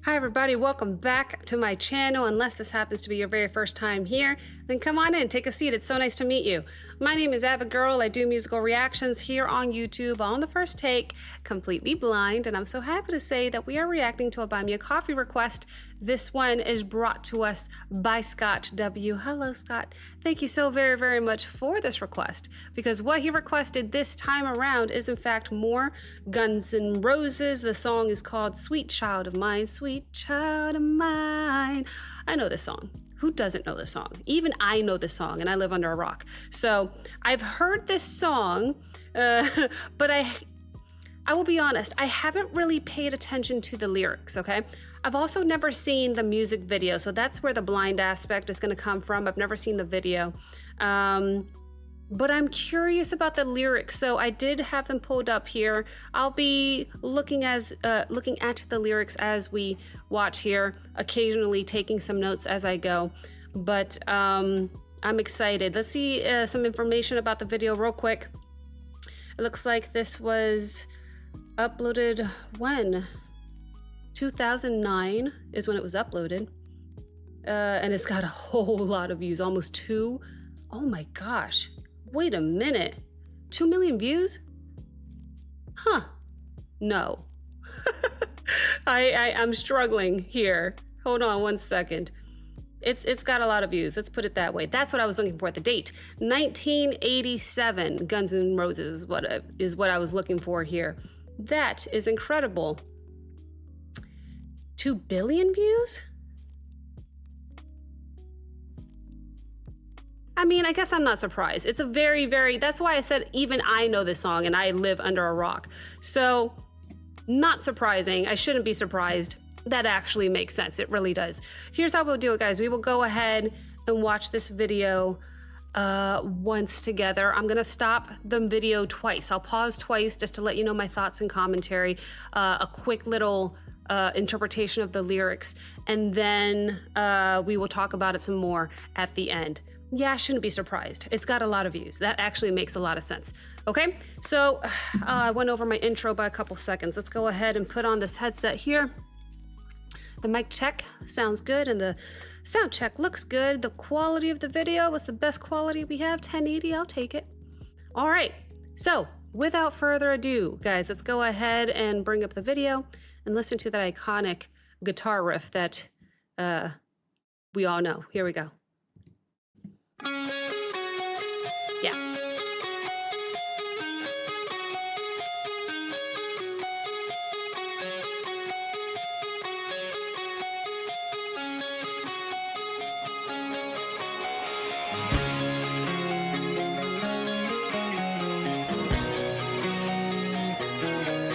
Hi everybody, welcome back to my channel. Unless this happens to be your very first time here, then come on in, take a seat. It's so nice to meet you. My name is Abigail. I do musical reactions here on YouTube on the first take, completely blind, and I'm so happy to say that we are reacting to a Buy Me a Coffee request. This one is brought to us by Scott W. Hello, Scott. Thank you so very, very much for this request, because what he requested this time around is in fact more Guns N' Roses. The song is called Sweet Child of Mine, Sweet Child of Mine. I know this song. Who doesn't know this song? Even I know this song, and I live under a rock. So I've heard this song, but I will be honest, I haven't really paid attention to the lyrics, okay? I've also never seen the music video, so that's where the blind aspect is gonna come from. I've never seen the video. But I'm curious about the lyrics, so I did have them pulled up here. I'll be looking at the lyrics as we watch here, occasionally taking some notes as I go. But I'm excited. Let's see some information about the video real quick. It looks like this was uploaded when? 2009 is when it was uploaded. And it's got a whole lot of views, almost 2. Oh my gosh. Wait a minute, 2 million views? Huh, no. I'm struggling here. Hold on one second. It's got a lot of views, let's put it that way. That's what I was looking for, the date. 1987, Guns N' Roses is what I was looking for here. That is incredible. 2 billion views? I mean, I guess I'm not surprised. It's a that's why I said even I know this song and I live under a rock. So, not surprising. I shouldn't be surprised. That actually makes sense. It really does. Here's how we'll do it, guys. We will go ahead and watch this video once together. I'm gonna stop the video twice. I'll pause twice just to let you know my thoughts and commentary, a quick little interpretation of the lyrics, and then we will talk about it some more at the end. Yeah, I shouldn't be surprised. It's got a lot of views. That actually makes a lot of sense. Okay, so I went over my intro by a couple seconds. Let's go ahead and put on this headset here. The mic check sounds good and the sound check looks good. The quality of the video was the best quality we have, 1080, I'll take it. All right, so without further ado, guys, let's go ahead and bring up the video and listen to that iconic guitar riff that we all know. Here we go. Yeah.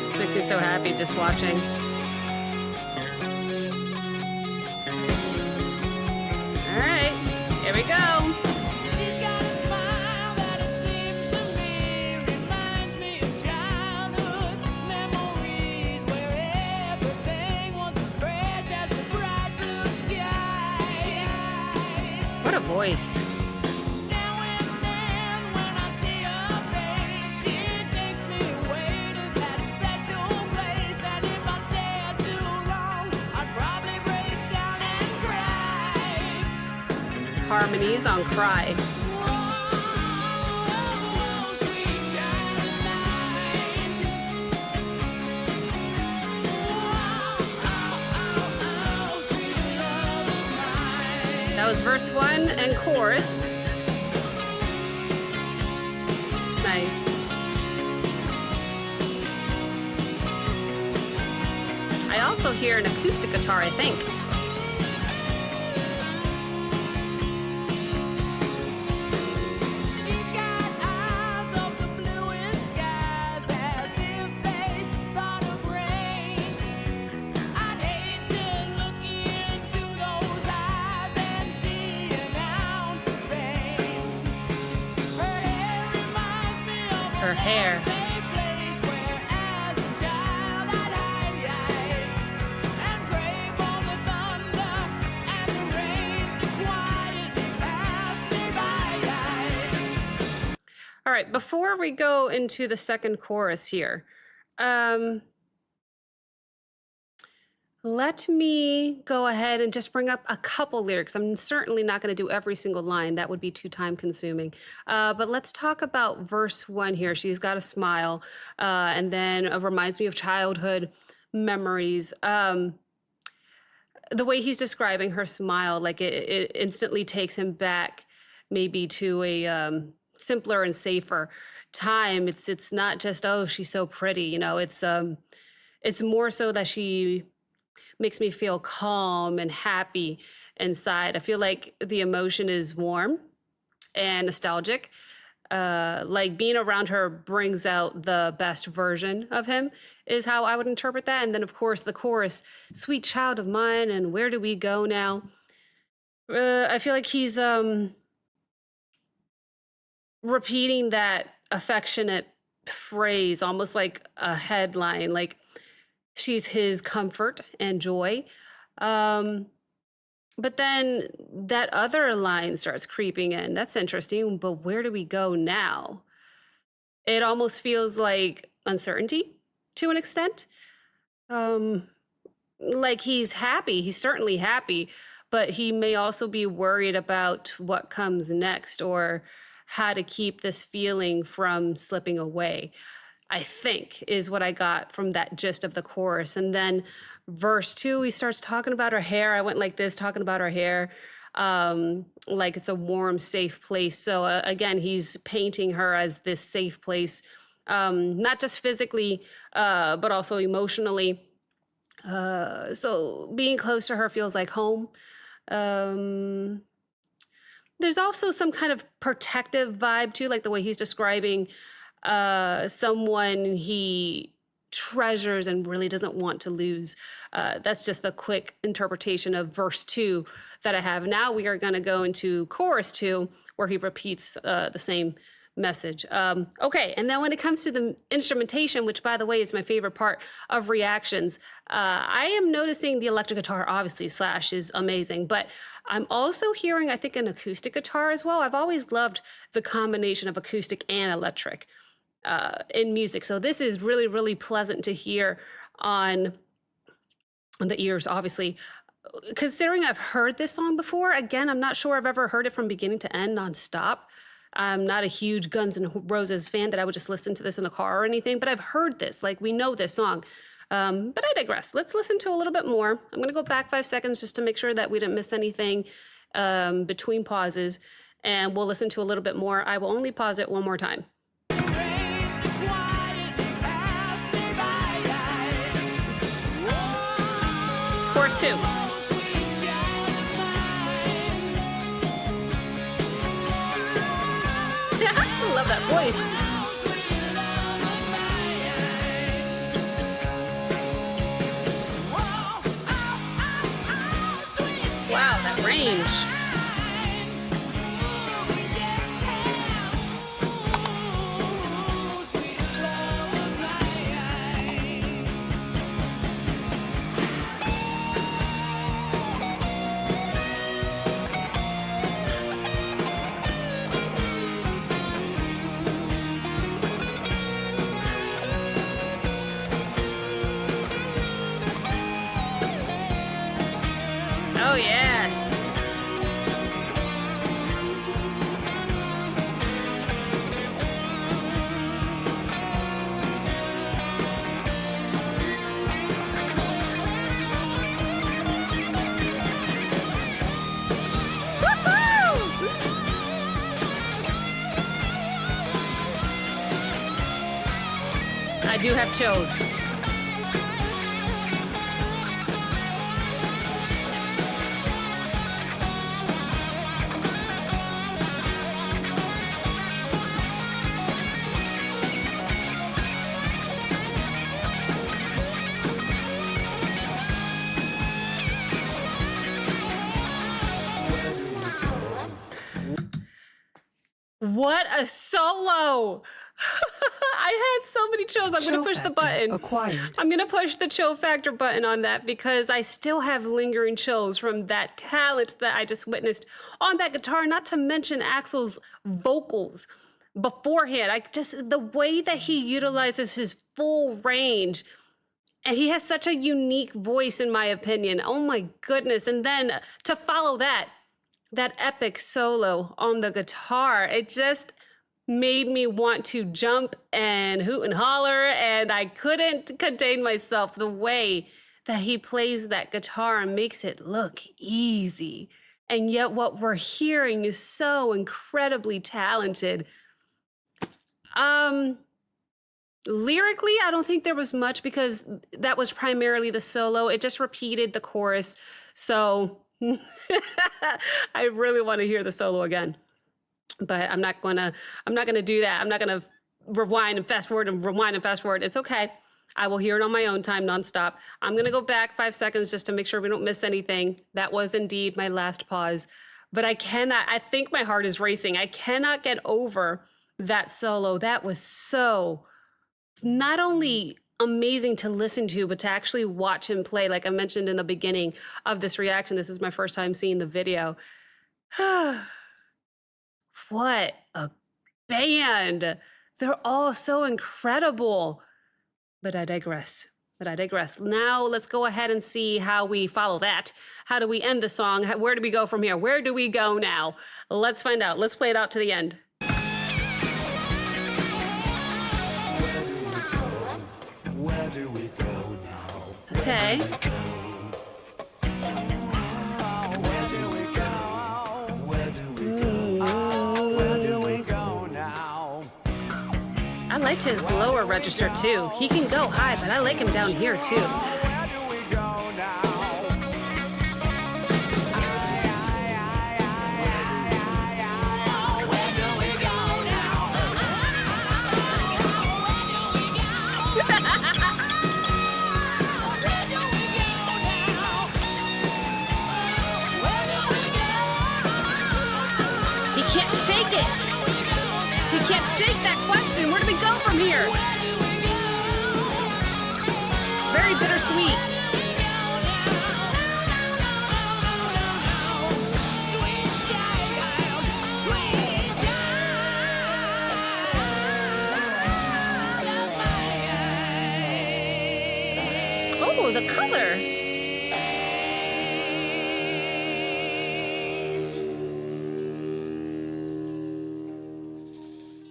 This makes me so happy just watching. All right, here we go. What a voice. Harmonies on Cry. That was verse 1 and chorus. Nice. I also hear an acoustic guitar, I think. Her hair. All right, before we go into the second chorus here, Let me go ahead and just bring up a couple lyrics. I'm certainly not going to do every single line. That would be too time consuming. But let's talk about verse one here. She's got a smile, and then reminds me of childhood memories. The way he's describing her smile, like it instantly takes him back maybe to a simpler and safer time. It's not just, oh, she's so pretty, it's more so that she makes me feel calm and happy inside. I feel like the emotion is warm and nostalgic. Like being around her brings out the best version of him, is how I would interpret that. And then, of course, the chorus, sweet child of mine, and where do we go now? I feel like he's repeating that affectionate phrase, almost like a headline, like she's his comfort and joy. Um, but then that other line starts creeping in. That's interesting. But where do we go now? It almost feels like uncertainty to an extent. Um, like he's happy. He's certainly happy, but he may also be worried about what comes next or how to keep this feeling from slipping away, I think, is what I got from that gist of the chorus. And then verse two, he starts talking about her hair. I went like this, talking about her hair, like it's a warm, safe place. So again, he's painting her as this safe place, not just physically, but also emotionally. So being close to her feels like home. Um, there's also some kind of protective vibe too, like the way he's describing someone he treasures and really doesn't want to lose. That's just the quick interpretation of verse two that I have. Now we are going to go into chorus two, where he repeats the same message. Okay, and then when it comes to the instrumentation, which by the way is my favorite part of reactions, I am noticing the electric guitar, obviously Slash is amazing, but I'm also hearing, I think, an acoustic guitar as well. I've always loved the combination of acoustic and electric in music. So this is really, really pleasant to hear on the ears, obviously. Considering I've heard this song before, again, I'm not sure I've ever heard it from beginning to end nonstop. I'm not a huge Guns N' Roses fan that I would just listen to this in the car or anything, but I've heard this, like we know this song. But I digress. Let's listen to a little bit more. I'm going to go back 5 seconds just to make sure that we didn't miss anything between pauses, and we'll listen to a little bit more. I will only pause it one more time. Chorus 2. Love that voice. Wow, that range. Oh, yes. I do have chills. What a solo! I had so many chills. I'm going to push the button. Acquired. I'm going to push the chill factor button on that because I still have lingering chills from that talent that I just witnessed on that guitar, not to mention Axl's vocals beforehand. The way that he utilizes his full range And he has such a unique voice, in my opinion. Oh my goodness. And then to follow that epic solo on the guitar, it just made me want to jump and hoot and holler. And I couldn't contain myself. The way that he plays that guitar and makes it look easy. And yet what we're hearing is so incredibly talented. Lyrically, I don't think there was much because that was primarily the solo. It just repeated the chorus. So I really want to hear the solo again, but I'm not gonna do that. I'm not gonna rewind and fast forward and rewind and fast forward. It's okay. I will hear it on my own time nonstop. I'm gonna go back 5 seconds just to make sure we don't miss anything. That was indeed my last pause, but I think my heart is racing. I cannot get over that solo. That was so not only amazing to listen to, but to actually watch him play. Like I mentioned in the beginning of this reaction, this is my first time seeing the video. What a band. They're all so incredible. But I digress. Now let's go ahead and see how we follow that. How do we end the song? Where do we go from here? Where do we go now? Let's find out. Let's play it out to the end. Where do we go now? Okay. Where do we go? Where do we go? Where do we go now? I like his lower register too. He can go high, but I like him down here too. Where do we go now? Where do we go now? He can't shake it. He can't shake that question. Where do we go from here? Very bittersweet. Oh, the color.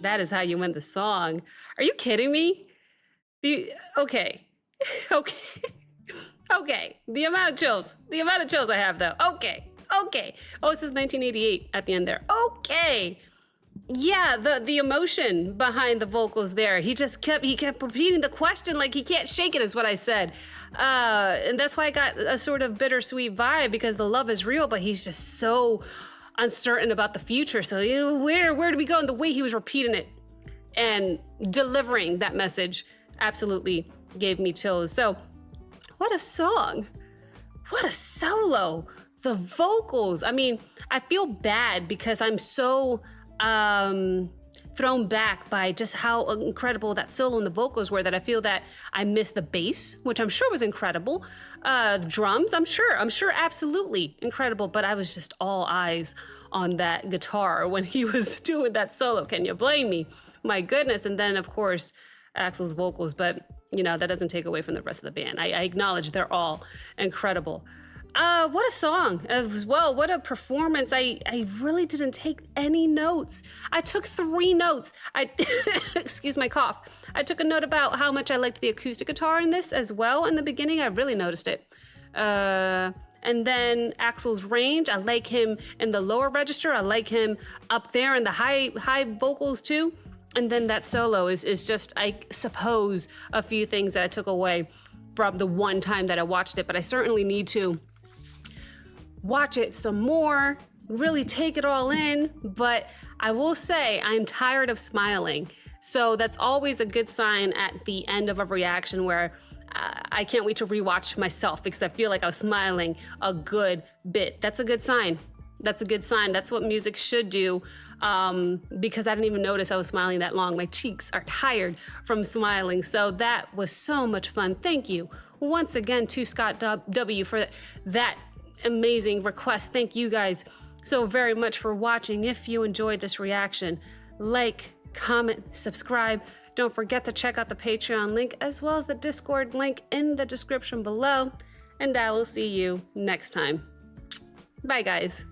That is how you win the song. Are you kidding me? Okay. Okay. The amount of chills I have though. Okay. Oh, it says 1988 at the end there. Okay. Yeah, the emotion behind the vocals there. He kept repeating the question like he can't shake it is what I said. And that's why I got a sort of bittersweet vibe because the love is real, but he's just so uncertain about the future. So, where do we go? And the way he was repeating it and delivering that message absolutely gave me chills. So, what a song. What a solo. The vocals. I mean, I feel bad because I'm so thrown back by just how incredible that solo and the vocals were that I feel that I missed the bass, which I'm sure was incredible. The drums, I'm sure absolutely incredible, but I was just all eyes on that guitar when he was doing that solo. Can you blame me? My goodness. And then of course, Axl's vocals, but that doesn't take away from the rest of the band. I acknowledge they're all incredible. What a song as well. What a performance. I really didn't take any notes. I took 3 notes. Excuse my cough. I took a note about how much I liked the acoustic guitar in this as well. In the beginning, I really noticed it. And then Axl's range. I like him in the lower register. I like him up there in the high vocals too. And then that solo is just, I suppose, a few things that I took away from the one time that I watched it, but I certainly need to watch it some more, really take it all in. But I will say I'm tired of smiling. So that's always a good sign at the end of a reaction where I can't wait to rewatch myself because I feel like I was smiling a good bit. That's a good sign. That's a good sign. That's what music should do, because I didn't even notice I was smiling that long. My cheeks are tired from smiling. So that was so much fun. Thank you once again to Scott W for that amazing request. Thank you guys so very much for watching. If you enjoyed this reaction, like, comment, subscribe, Don't forget to check out the Patreon link as well as the Discord link in the description below. And I will see you next time. Bye, guys.